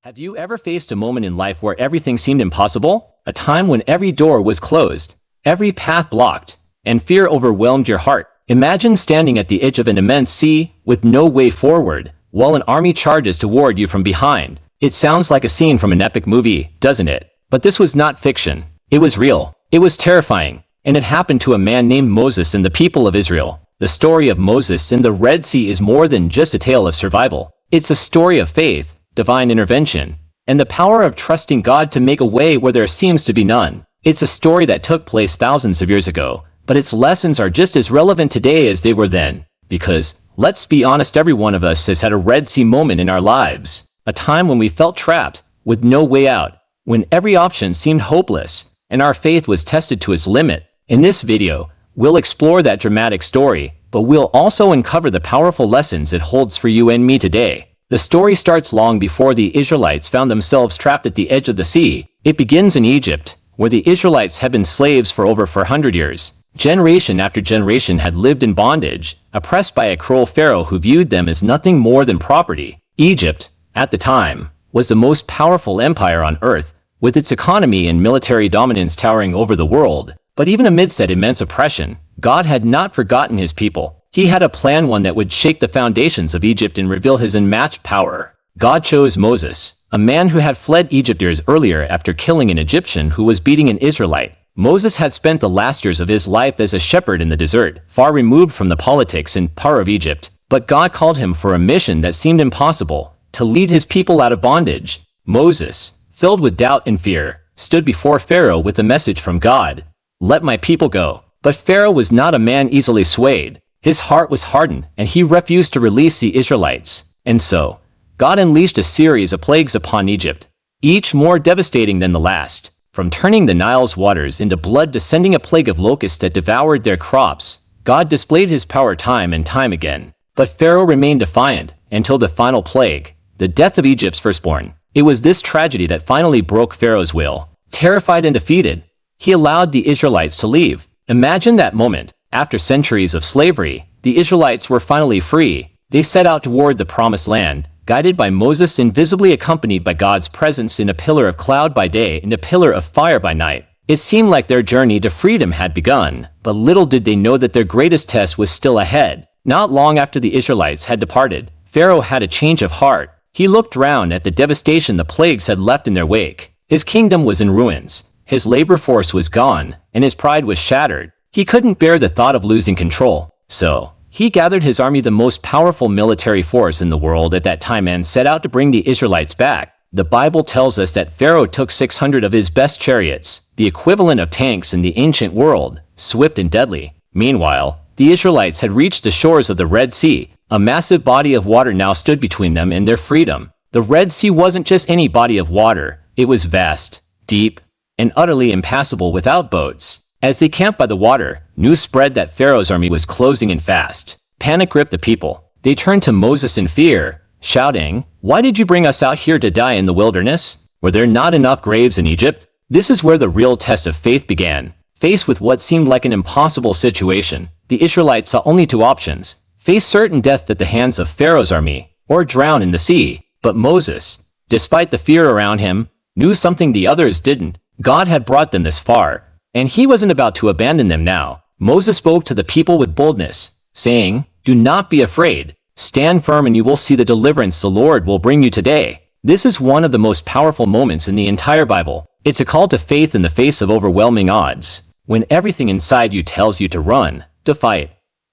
Have you ever faced a moment in life where everything seemed impossible? A time when every door was closed, every path blocked, and fear overwhelmed your heart? Imagine standing at the edge of an immense sea with no way forward, while an army charges toward you from behind. It sounds like a scene from an epic movie, doesn't it? But this was not fiction. It was real. It was terrifying. And it happened to a man named Moses and the people of Israel. The story of Moses in the Red Sea is more than just a tale of survival. It's a story of faith, divine intervention, and the power of trusting God to make a way where there seems to be none. It's a story that took place thousands of years ago, but its lessons are just as relevant today as they were then. Because, let's be honest, every one of us has had a Red Sea moment in our lives. A time when we felt trapped, with no way out, when every option seemed hopeless, and our faith was tested to its limit. In this video, we'll explore that dramatic story, but we'll also uncover the powerful lessons it holds for you and me today. The story starts long before the Israelites found themselves trapped at the edge of the sea. It begins in Egypt, where the Israelites had been slaves for over 400 years. Generation after generation had lived in bondage, oppressed by a cruel Pharaoh who viewed them as nothing more than property. Egypt, at the time, was the most powerful empire on earth, with its economy and military dominance towering over the world. But even amidst that immense oppression, God had not forgotten his people. He had a plan, one that would shake the foundations of Egypt and reveal his unmatched power. God chose Moses, a man who had fled Egypt years earlier after killing an Egyptian who was beating an Israelite. Moses had spent the last years of his life as a shepherd in the desert, far removed from the politics and power of Egypt. But God called him for a mission that seemed impossible, to lead his people out of bondage. Moses, filled with doubt and fear, stood before Pharaoh with a message from God. "Let my people go." But Pharaoh was not a man easily swayed. His heart was hardened, and he refused to release the Israelites. And so, God unleashed a series of plagues upon Egypt, each more devastating than the last. From turning the Nile's waters into blood to sending a plague of locusts that devoured their crops, God displayed his power time and time again. But Pharaoh remained defiant until the final plague, the death of Egypt's firstborn. It was this tragedy that finally broke Pharaoh's will. Terrified and defeated, he allowed the Israelites to leave. Imagine that moment. After centuries of slavery, the Israelites were finally free. They set out toward the promised land, guided by Moses, invisibly accompanied by God's presence in a pillar of cloud by day and a pillar of fire by night. It seemed like their journey to freedom had begun, but little did they know that their greatest test was still ahead. Not long after the Israelites had departed, Pharaoh had a change of heart. He looked round at the devastation the plagues had left in their wake. His kingdom was in ruins, his labor force was gone, and his pride was shattered. He couldn't bear the thought of losing control. So, he gathered his army, the most powerful military force in the world at that time, and set out to bring the Israelites back. The Bible tells us that Pharaoh took 600 of his best chariots, the equivalent of tanks in the ancient world, swift and deadly. Meanwhile, the Israelites had reached the shores of the Red Sea. A massive body of water now stood between them and their freedom. The Red Sea wasn't just any body of water. It was vast, deep, and utterly impassable without boats. As they camped by the water, news spread that Pharaoh's army was closing in fast. Panic gripped the people. They turned to Moses in fear, shouting, "Why did you bring us out here to die in the wilderness? Were there not enough graves in Egypt?" This is where the real test of faith began. Faced with what seemed like an impossible situation, the Israelites saw only two options: face certain death at the hands of Pharaoh's army, or drown in the sea. But Moses, despite the fear around him, knew something the others didn't. God had brought them this far, and he wasn't about to abandon them now. Moses spoke to the people with boldness, saying, "Do not be afraid. Stand firm and you will see the deliverance the Lord will bring you today." This is one of the most powerful moments in the entire Bible. It's a call to faith in the face of overwhelming odds. When everything inside you tells you to run, to fight,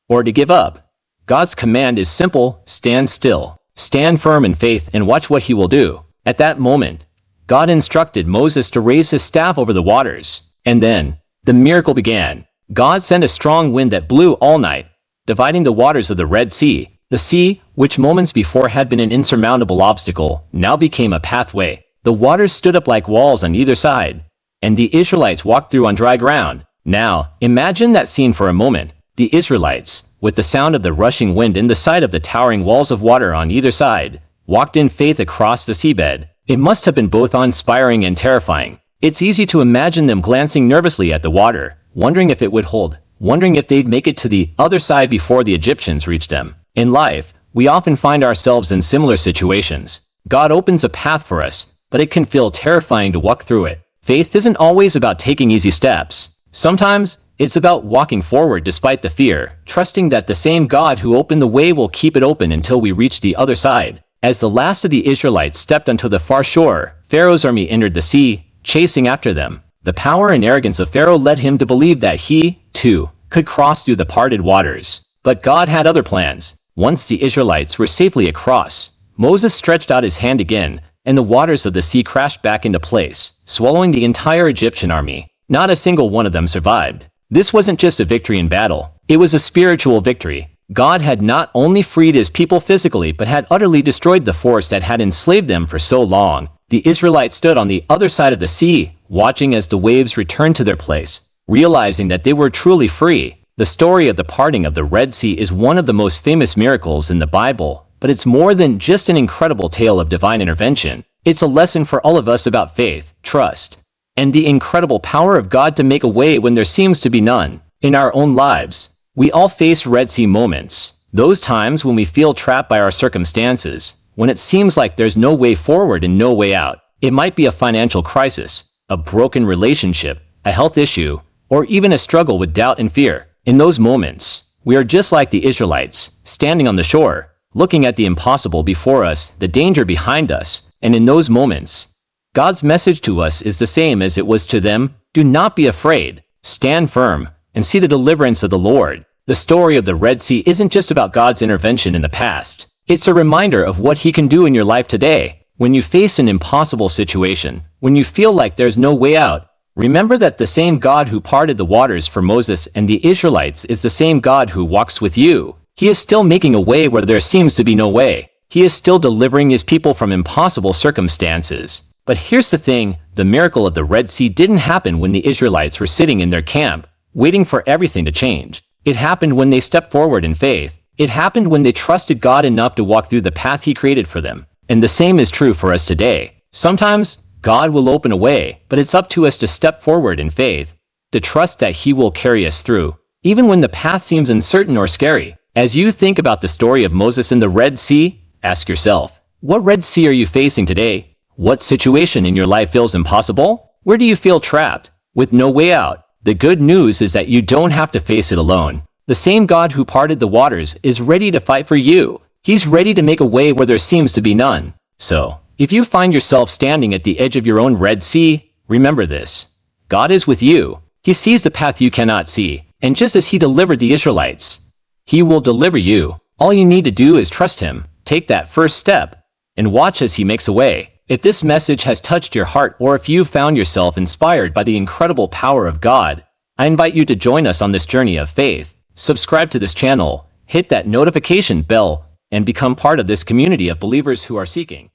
or to give up, God's command is simple: stand still. Stand firm in faith and watch what he will do. At that moment, God instructed Moses to raise his staff over the waters. And then, the miracle began. God sent a strong wind that blew all night, dividing the waters of the Red Sea. The sea, which moments before had been an insurmountable obstacle, now became a pathway. The waters stood up like walls on either side, and the Israelites walked through on dry ground. Now, imagine that scene for a moment. The Israelites, with the sound of the rushing wind and the sight of the towering walls of water on either side, walked in faith across the seabed. It must have been both awe-inspiring and terrifying. It's easy to imagine them glancing nervously at the water, wondering if it would hold, wondering if they'd make it to the other side before the Egyptians reached them. In life, we often find ourselves in similar situations. God opens a path for us, but it can feel terrifying to walk through it. Faith isn't always about taking easy steps. Sometimes, it's about walking forward despite the fear, trusting that the same God who opened the way will keep it open until we reach the other side. As the last of the Israelites stepped onto the far shore, Pharaoh's army entered the sea, chasing after them. The power and arrogance of Pharaoh led him to believe that he, too, could cross through the parted waters. But God had other plans. Once the Israelites were safely across, Moses stretched out his hand again, and the waters of the sea crashed back into place, swallowing the entire Egyptian army. Not a single one of them survived. This wasn't just a victory in battle. It was a spiritual victory. God had not only freed his people physically but had utterly destroyed the force that had enslaved them for so long. The Israelites stood on the other side of the sea, watching as the waves returned to their place, realizing that they were truly free. The story of the parting of the Red Sea is one of the most famous miracles in the Bible, but it's more than just an incredible tale of divine intervention. It's a lesson for all of us about faith, trust, and the incredible power of God to make a way when there seems to be none. In our own lives, we all face Red Sea moments, those times when we feel trapped by our circumstances, when it seems like there's no way forward and no way out. It might be a financial crisis, a broken relationship, a health issue, or even a struggle with doubt and fear. In those moments, we are just like the Israelites, standing on the shore, looking at the impossible before us, the danger behind us, and in those moments, God's message to us is the same as it was to them. Do not be afraid, stand firm, and see the deliverance of the Lord. The story of the Red Sea isn't just about God's intervention in the past. It's a reminder of what he can do in your life today. When you face an impossible situation, when you feel like there's no way out, remember that the same God who parted the waters for Moses and the Israelites is the same God who walks with you. He is still making a way where there seems to be no way. He is still delivering his people from impossible circumstances. But here's the thing, the miracle of the Red Sea didn't happen when the Israelites were sitting in their camp, waiting for everything to change. It happened when they stepped forward in faith. It happened when they trusted God enough to walk through the path he created for them. And the same is true for us today. Sometimes, God will open a way, but it's up to us to step forward in faith, to trust that he will carry us through, even when the path seems uncertain or scary. As you think about the story of Moses in the Red Sea, ask yourself, what Red Sea are you facing today? What situation in your life feels impossible? Where do you feel trapped, with no way out? The good news is that you don't have to face it alone. The same God who parted the waters is ready to fight for you. He's ready to make a way where there seems to be none. So, if you find yourself standing at the edge of your own Red Sea, remember this. God is with you. He sees the path you cannot see, and just as he delivered the Israelites, he will deliver you. All you need to do is trust him, take that first step, and watch as he makes a way. If this message has touched your heart or if you found yourself inspired by the incredible power of God, I invite you to join us on this journey of faith. Subscribe to this channel, hit that notification bell, and become part of this community of believers who are seeking